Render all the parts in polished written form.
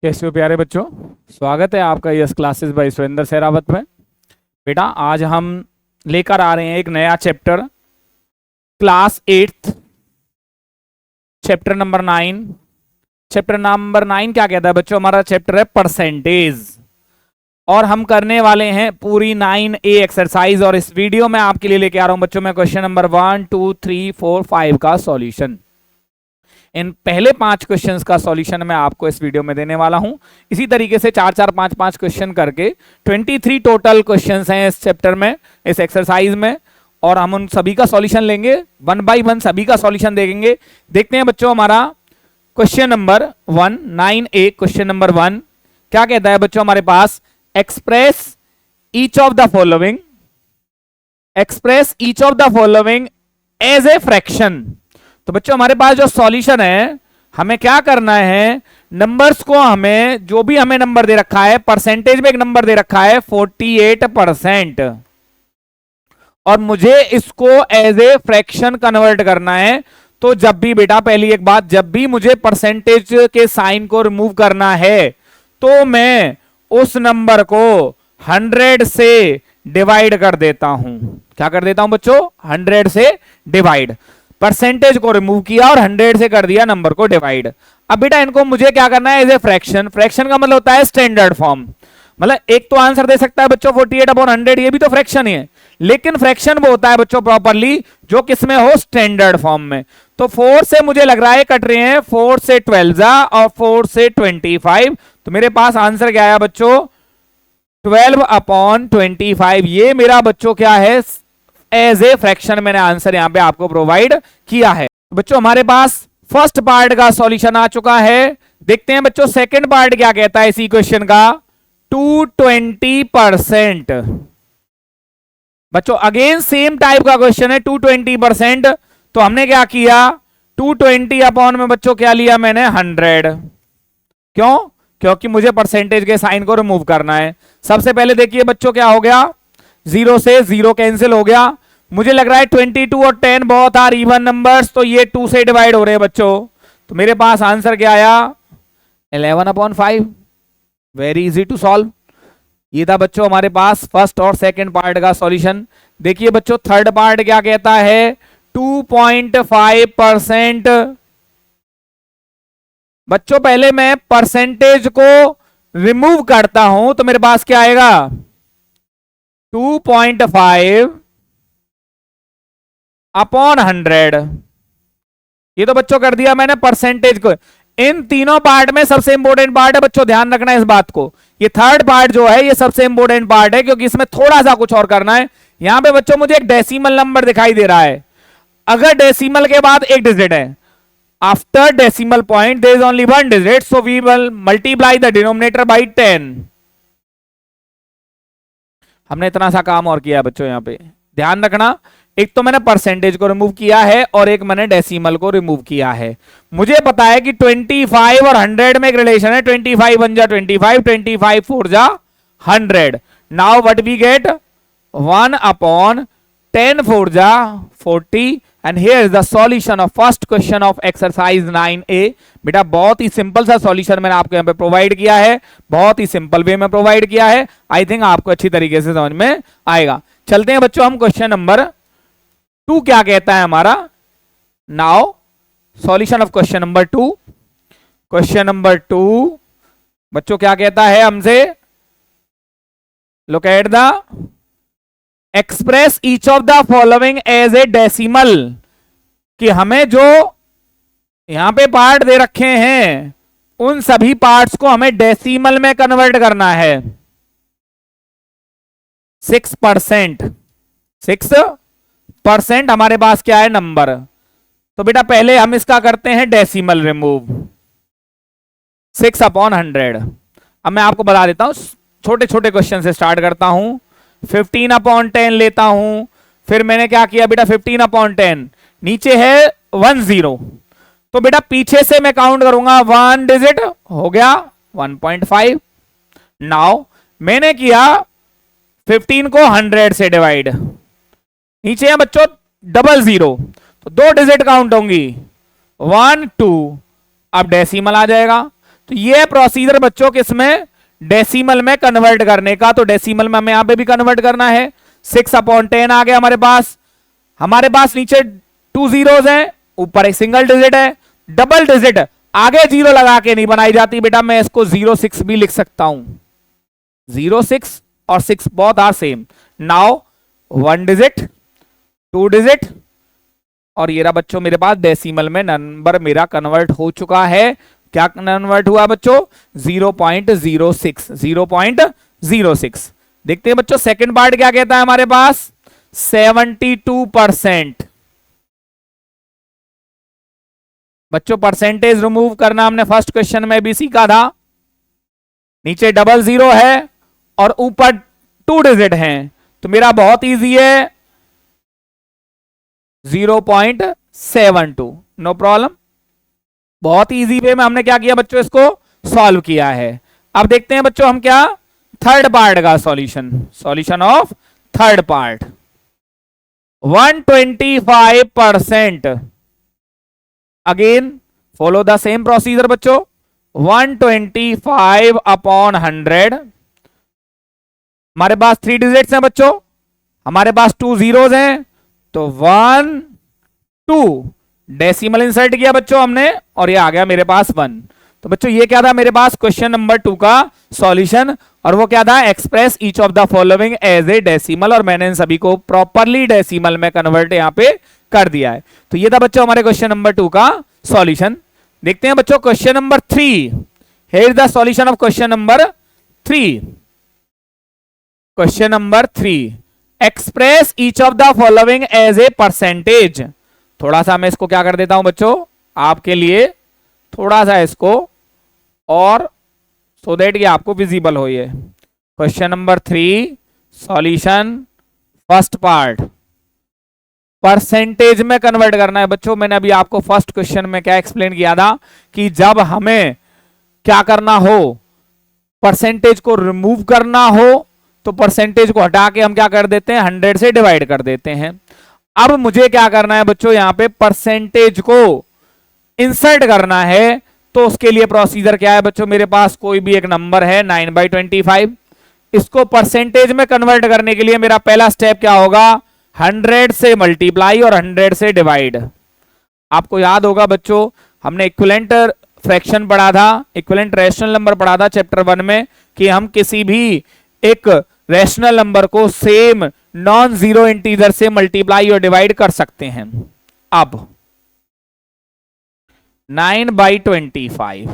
कैसे हो प्यारे बच्चों। स्वागत है आपका yes classes bye Surendra Sehrawat में। बेटा आज हम लेकर आ रहे हैं एक नया chapter, class 8 chapter number 9। Chapter number 9 क्या कहता है बच्चों? हमारा चैप्टर है परसेंटेज, और हम करने वाले हैं पूरी 9A एक्सरसाइज। और इस वीडियो में आपके लिए लेके आ रहा हूं बच्चों मैं क्वेश्चन नंबर 1, 2, 3, 4, 5 का सॉल्यूशन। इन पहले 5 क्वेश्चंस का सॉल्यूशन मैं आपको इस वीडियो में देने वाला हूं। इसी तरीके से 4-4, 5-5 क्वेश्चन करके 23 टोटल क्वेश्चंस हैं इस चैप्टर में, इस एक्सरसाइज में, और हम उन सभी का सॉल्यूशन लेंगे, 1 बाय 1 सभी का सॉल्यूशन देखेंगे। देखते हैं बच्चों हमारा question number 1, 9A question number 1 क्या कहता है बच्चों हमारे पास? Express each of the following, express each of the following as a fraction. तो बच्चों हमारे पास जो सॉल्यूशन है, हमें क्या करना है, नंबर्स को हमें जो भी हमें नंबर दे रखा है, परसेंटेज में एक नंबर दे रखा है 48%, और मुझे इसको एज ए फ्रैक्शन कन्वर्ट करना है। तो जब भी बेटा, पहली एक बात, जब भी मुझे परसेंटेज के साइन को रिमूव करना है तो मैं उस नंबर को 100 से डिवाइड कर देता हूं। क्या कर देता हूं बच्चों? 100 से डिवाइड। परसेंटेज को रिमूव किया और 100 से कर दिया नंबर को डिवाइड। अब बेटा इनको मुझे क्या करना है? As a fraction. फ्रैक्शन का मतलब होता है स्टैंडर्ड फॉर्म। मतलब एक तो आंसर दे सकता है बच्चों 48/100, ये भी तो फ्रैक्शन ही है, लेकिन फ्रैक्शन वो होता है बच्चों प्रॉपरली जो किसमें हो, स्टैंडर्ड फॉर्म में। तो 4 से मुझे लग रहा है कट रहे हैं, 4 से 12 और 4 से 25। तो मेरे पास आंसर क्या आया बच्चों? 12/25। ये मेरा बच्चों क्या है? एज ए फ्रैक्शन मैंने आंसर यहां पे आपको प्रोवाइड किया है। बच्चों हमारे पास फर्स्ट पार्ट का सॉल्यूशन आ चुका है। देखते हैं बच्चों सेकंड पार्ट क्या कहता है इसी क्वेश्चन का। 220%। बच्चों अगेन सेम टाइप का क्वेश्चन है, 220%। तो हमने क्या किया? 220 अपॉन में बच्चों क्या लिया मैंने? 100। क्यों? क्योंकि मुझे परसेंटेज के साइन को रिमूव करना है। सबसे पहले देखिए बच्चों क्या हो गया, 0 से 0 कैंसिल हो गया। मुझे लग रहा है 22 और 10 बहुत आर इवन नंबर्स, तो ये 2 से डिवाइड हो रहे हैं बच्चों। तो मेरे पास आंसर क्या आया? 11/5। Very easy to solve. ये था बच्चों हमारे पास फर्स्ट और सेकंड पार्ट का सॉल्यूशन। देखिए बच्चों थर्ड पार्ट क्या कहता है? 2.5%। बच्चों पहले मैं परसेंटेज को रिमूव करता हूं तो मेरे पास क्या आएगा? 2.5 अपॉन 100। ये तो बच्चों कर दिया मैंने परसेंटेज को। इन तीनों पार्ट में सबसे इंपॉर्टेंट पार्ट है बच्चों, ध्यान रखना है इस बात को, ये थर्ड पार्ट जो है ये सबसे इंपॉर्टेंट पार्ट है, क्योंकि इसमें थोड़ा सा कुछ और करना है। यहां पे बच्चों मुझे एक डेसिमल नंबर दिखाई दे रहा है। अगर डेसिमल के बाद एक डिजिट है, after decimal point there is only 1 digit, so we will multiply the denominator by 10। हमने इतना सा काम और किया बच्चों यहां पे, ध्यान रखना। एक तो मैंने परसेंटेज को रिमूव किया है और एक मैंने डेसिमल को रिमूव किया है। मुझे पता है कि 25 और 100 में एक रिलेशन है, 25 1 जा 25, 25 4 जा 100। Now what we get? 1/10 4 जा 40। And here is the solution of first question of exercise 9A। बेटा बहुत ही सिंपल सा सॉल्यूशन मैंने आपको यहां पे प्रोवाइड किया है, बहुत ही सिंपल वे में प्रोवाइड किया है। आई थिंक आपको अच्छी तरीके से समझ में आएगा। चलते हैं बच्चों हम क्वेश्चन नंबर 2 क्या कहता है हमारा। Now solution of question number 2। Question number 2 बच्चों क्या कहता है हमसे? Look at the express each of the following as a decimal. कि हमें जो यहां पे पार्ट दे रखे हैं उन सभी पार्ट्स को हमें डेसिमल में कन्वर्ट करना है। 6%। 6% हमारे पास क्या है? नंबर। तो बेटा पहले हम इसका करते हैं डेसिमल रिमूव, 6/100। अब मैं आपको बता देता हूं, छोटे छोटे क्वेश्चन से स्टार्ट करता हूं। 15/10 लेता हूं। फिर मैंने क्या किया बेटा? 15/10 नीचे है 10, तो बेटा पीछे से मैं काउंट करूंगा 1 डिजिट, हो गया 1.5। नाउ मैंने किया 15 को 100 से डिवाइड, नीचे है बच्चों 00, तो 2 डिजिट काउंट होंगी 1 2। अब डेसिमल आ जाएगा, तो ये प्रोसीजर बच्चों किसमें, डेसिमल में कन्वर्ट करने का। तो डेसिमल में हमें यहां पे भी कन्वर्ट करना है। 6/10 आ गया हमारे पास नीचे 2 जीरोस हैं, ऊपर एक सिंगल डिजिट है। डबल डिजिट आगे 0 लगा के नहीं बनाई जाती बेटा, मैं इसको 06 भी लिख सकता हूं। 06 और 6 both are same. Now 1 digit, 2 digit, और ये रहा बच्चों मेरे पास डेसिमल में नंबर मेरा कन्वर्ट हो चुका है। क्या कन्वर्ट हुआ बच्चों, 0.06, 0.06। देखते हैं बच्चों सेकंड पार्ट क्या कहता है हमारे पास, 72%। बच्चों परसेंटेज रिमूव करना हमने फर्स्ट क्वेश्चन में भी सीखा था। नीचे डबल जीरो है और ऊपर 2 डिजिट हैं, तो मेरा बहुत इजी है 0.72, नो प्रॉब्लम। बहुत इजी वे में हमने क्या किया बच्चों, इसको सॉल्व किया है। अब देखते हैं बच्चों हम क्या, थर्ड पार्ट का solution of third part. 125%, again follow the same procedure बच्चों। 125/100, हमारे पास 3 डिजिट्स हैं बच्चों, हमारे पास 2 जीरोस हैं, तो 1 2 डेसिमल इंसर्ट किया बच्चों हमने, और ये आ गया मेरे पास 1। तो बच्चों ये क्या था मेरे पास क्वेश्चन नंबर 2 का सॉल्यूशन, और वो क्या था, express each of the following as a decimal, और मैंने इन सभी को प्रॉपरली डेसिमल में कन्वर्ट यहां पे कर दिया है। तो ये था बच्चों हमारे क्वेश्चन नंबर 2 का सॉल्यूशन। देखते हैं बच्चों question number 3। Here is the solution of question number 3। Question number 3, express each of the following as a percentage. थोड़ा सा मैं इसको क्या कर देता हूं बच्चों आपके लिए, थोड़ा सा इसको, और सो दैट ये आपको विजिबल हो। ये question number 3 solution first part, percentage में कन्वर्ट करना है बच्चों। मैंने अभी आपको फर्स्ट क्वेश्चन में क्या एक्सप्लेन किया था कि जब हमें क्या करना हो, परसेंटेज को रिमूव करना हो, तो परसेंटेज को हटा के हम क्या कर देते हैं, 100 से डिवाइड कर देते हैं। अब मुझे क्या करना है बच्चों, यहां पे परसेंटेज को इंसर्ट करना है। तो उसके लिए प्रोसीजर क्या है बच्चों, मेरे पास कोई भी एक नंबर है 9/25, इसको परसेंटेज में कन्वर्ट करने के लिए मेरा पहला स्टेप क्या होगा, 100 से मल्टीप्लाई और 100 से डिवाइड। आपको याद होगा बच्चों हमने इक्विवेलेंट फ्रैक्शन पढ़ा था, इक्विवेलेंट रैशनल नंबर पढ़ा था चैप्टर 1 में, कि हम किसी भी एक रैशनल नंबर को सेम नॉन जीरो इंटीजर से मल्टीप्लाई और डिवाइड कर सकते हैं। अब 9/25,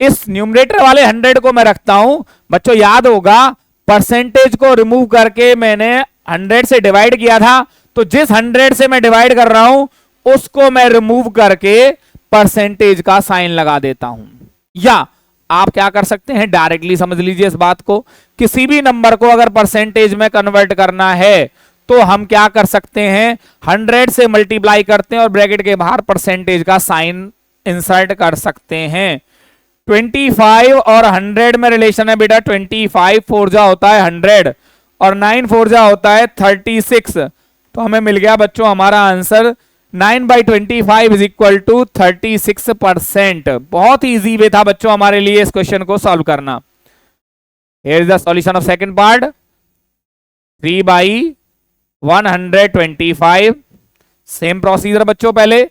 इस न्यूमरेटर वाले 100 को मैं रखता हूं बच्चों, याद होगा परसेंटेज को रिमूव करके मैंने 100 से डिवाइड किया था, तो जिस 100 से मैं डिवाइड कर रहा हूं उसको मैं रिमूव करके परसेंटेज का साइन लगा देता हूं। या आप क्या कर सकते हैं, डायरेक्टली समझ लीजिए इस बात को, किसी भी नंबर को अगर परसेंटेज में कन्वर्ट करना है तो हम क्या कर सकते हैं, 100 से मल्टीप्लाई करते हैं और ब्रैकेट के बाहर परसेंटेज का साइन इंसर्ट कर सकते हैं। 25 और 100 में रिलेशन है बेटा, 25 4 जा होता है 100 और 9 4 जा होता है 36। तो हमें मिल गया बच्चों हमारा आंसर 9/25 इज इक्वल टू 36%। बहुत ही इजी वे था बच्चों हमारे लिए इस क्वेश्चन को सॉल्व करना। Here is the solution of second part, 3/125। Same procedure बच्चों पहले।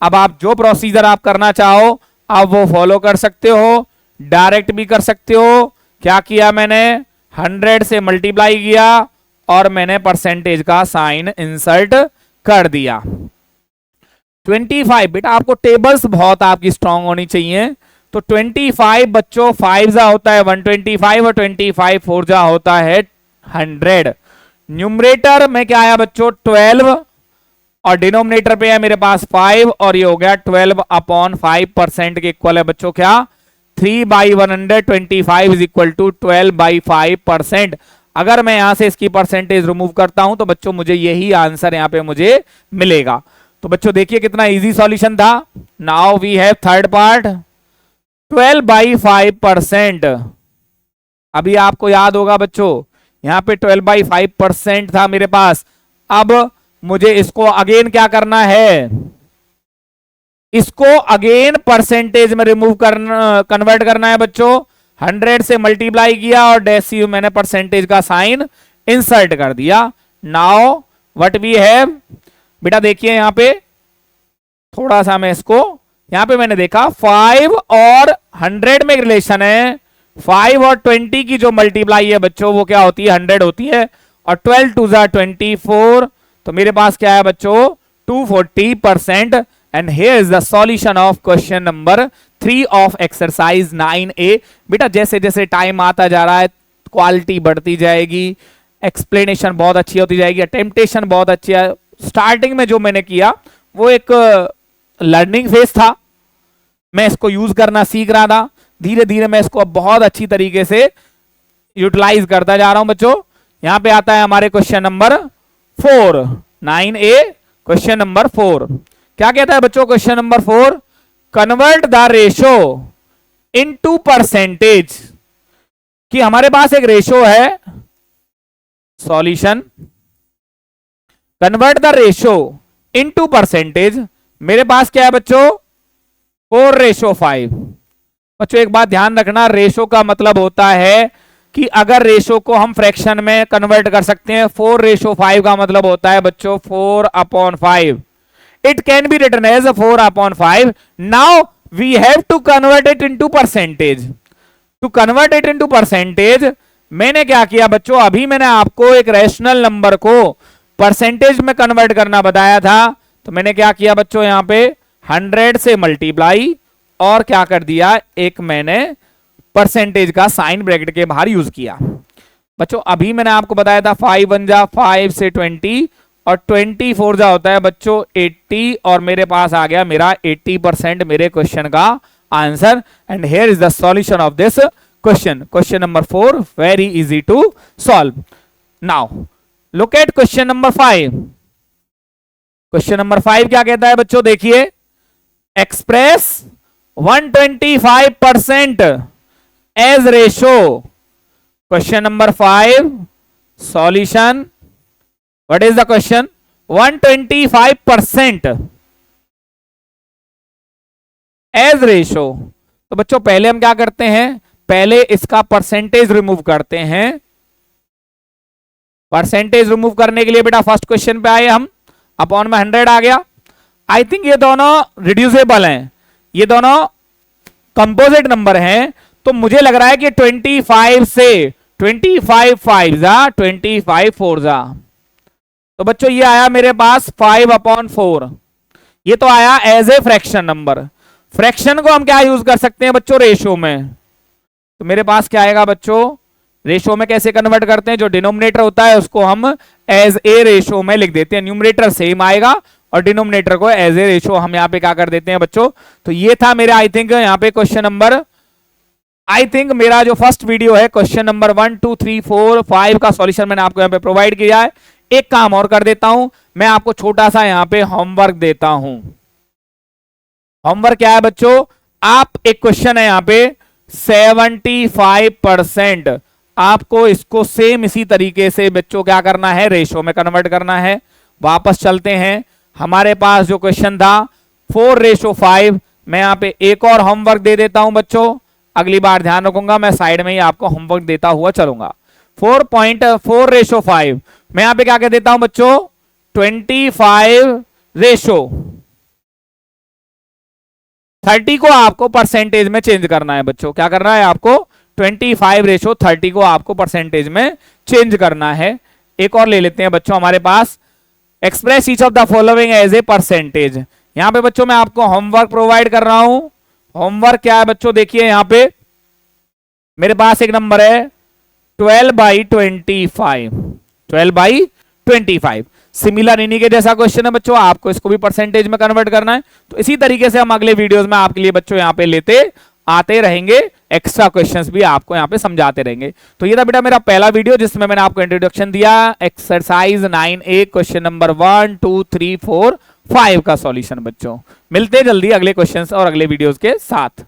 अब आप जो प्रोसीजर आप करना चाहो आप वो फॉलो कर सकते हो, डायरेक्ट भी कर सकते हो। क्या किया मैंने, 100 से मल्टीप्लाई किया और मैंने परसेंटेज का साइन इंसर्ट कर दिया। 25 बेटा आपको टेबल्स बहुत आपकी स्ट्रांग होनी चाहिए। तो 25 बच्चों 5 जा होता है 125 और 25 4 जा होता है 100। न्यूमरेटर में क्या आया बच्चों 12 और डिनोमिनेटर पे है मेरे पास 5 और ये हो गया 12/5% के इक्वल है बच्चों क्या, 3/125 इज इक्वल टू 12/5%। अगर मैं यहां से इसकी परसेंटेज रिमूव करता हूं तो बच्चों मुझे यही आंसर यहां पे मुझे मिलेगा। तो बच्चों देखिए कितना इजी सॉल्यूशन था। Now we have third part, 12/5%। अभी आपको याद होगा बच्चों यहां पे 12/5% था मेरे पास। अब मुझे इसको अगेन क्या करना है, इसको अगेन परसेंटेज में रिमूव करना, कन्वर्ट करना है बच्चों। 100 से मल्टीप्लाई किया और डेसिमल मैंने परसेंटेज का साइन इंसर्ट कर दिया। नाउ व्हाट वी हैव, बेटा देखिए यहां पे थोड़ा सा मैं इसको, यहां पे मैंने देखा 5 और 100 में रिलेशन है। 5 और 20 की जो मल्टीप्लाई है बच्चों वो क्या होती है, 100 होती है। और 12 2 जा 24, तो मेरे पास क्या है बच्चों 240%। And here is the solution of question number 3 of exercise 9A। बेटा जैसे जैसे टाइम आता जा रहा है क्वालिटी बढ़ती जाएगी, एक्सप्लेनेशन बहुत अच्छी होती जाएगी, टेम्पटेशन बहुत अच्छी है। स्टार्टिंग में जो मैंने किया वो एक लर्निंग फेज था, मैं इसको यूज करना सीख रहा था। धीरे धीरे मैं इसको अब बहुत अच्छी तरीके से यूटिलाइज करता जा रहा हूं बच्चों। यहां पे आता है हमारे question number 4, 9A question number 4। क्या कहता है बच्चों question number 4, convert the ratio into percentage. कि हमारे पास एक रेशो है, solution convert the ratio into percentage. मेरे पास क्या है बच्चों 4:5। बच्चों एक बात ध्यान रखना, रेशो का मतलब होता है कि अगर रेशो को हम फ्रैक्शन में कन्वर्ट कर सकते हैं। 4:5 का मतलब होता है बच्चों 4/5। It can be written as 4/5। Now we have to convert it into percentage. To convert it into percentage मैंने क्या किया बच्चों, अभी मैंने आपको एक रैशनल नंबर को परसेंटेज में कन्वर्ट करना बताया था। तो मैंने क्या किया बच्चों, यहां पे 100 से मल्टीप्लाई और क्या कर दिया, एक मैंने परसेंटेज का साइन ब्रैकेट के बाहर यूज किया। बच्चों अभी मैंने आपको बताया था 5 1 जा 5 से 20 और 24 जा होता है बच्चों 80, और मेरे पास आ गया मेरा 80% मेरे क्वेश्चन का answer. And here is the solution of this question, question number 4, very easy to solve. Now look at question number 5। Question number 5 क्या कहता है बच्चों, देखिए express 125% as ratio. Question number 5 solution, what is the question, 125% as ratio. तो बच्चों पहले हम क्या करते हैं, पहले इसका परसेंटेज रिमूव करते हैं। परसेंटेज रिमूव करने के लिए बेटा फर्स्ट क्वेश्चन पे आए हम, अपॉन में 100 आ गया। आई थिंक ये दोनों रिड्यूसेबल हैं, ये दोनों कंपोजिट नंबर हैं, तो मुझे लग रहा है कि 25 से 25 5 जा 25 4 जा, तो बच्चों ये आया मेरे पास 5/4। ये तो आया as a fraction number. Fraction को हम क्या यूज कर सकते हैं बच्चों, रेशो में। तो मेरे पास क्या आएगा बच्चों, रेशो में कैसे कन्वर्ट करते हैं, जो डिनोमिनेटर होता है उसको हम एज ए रेशो में लिख देते हैं। न्यूमरेटर सेम आएगा और डिनोमिनेटर को एज ए रेशो हम यहाँ पे क्या कर देते हैं बच्चों। तो ये था मेरा आई थिंक यहाँ पे क्वेश्चन नंबर, आई थिंक मेरा जो फर्स्ट वीडियो है क्वेश्चन नंबर 1 2 3 4 5 का सॉल्यूशन मैंने आपको यहाँ पे प्रोवाइड किया है। एक काम और कर देता हूं, मैं आपको छोटा सा यहाँ पे होमवर्क देता हूं। होमवर्क क्या है बच्चों, आप एक क्वेश्चन है यहाँ पे 75%, आपको इसको सेम इसी तरीके से बच्चों क्या करना है, रेशो में कन्वर्ट करना है। वापस चलते हैं, हमारे पास जो क्वेश्चन था 4:5। मैं यहाँ पे एक और होमवर्क दे देता हूं बच्चों, अगली बार ध्यान रखूंगा, मैं साइड में ही आपको होमवर्क देता हुआ चलूंगा। 4:4:5 मैं यहां पे क्या कह देता हूं बच्चों, 25:30 को आपको परसेंटेज में चेंज करना है बच्चों। क्या करना है आपको, 25:30 को आपको परसेंटेज में चेंज करना है। एक और ले लेते हैं बच्चों, हमारे पास express each of the following as a percentage. यहां पे बच्चों मैं आपको होमवर्क प्रोवाइड कर रहा हूं। होमवर्क क्या है बच्चों, देखिए यहां पे मेरे पास एक नंबर है 12/25। 12/25 सिमिलर इन्हीं के जैसा क्वेश्चन है बच्चों, आपको इसको भी परसेंटेज में कन्वर्ट करना है। तो इसी तरीके से हम अगले वीडियोस में आपके लिए बच्चों यहाँ पे लेते आते रहेंगे, एक्स्ट्रा क्वेश्चंस भी आपको यहाँ पे समझाते रहेंगे। तो ये था बेटा मेरा पहला वीडियो जिसमें मैंने आपको इंट्रोडक्शन दिया एक्सरसाइज 9A क्वेश्चन नंबर 1 2 3 4 5 का सॉल्यूशन। बच्चों मिलते जल्दी अगले क्वेश्चंस और अगले वीडियोस के साथ।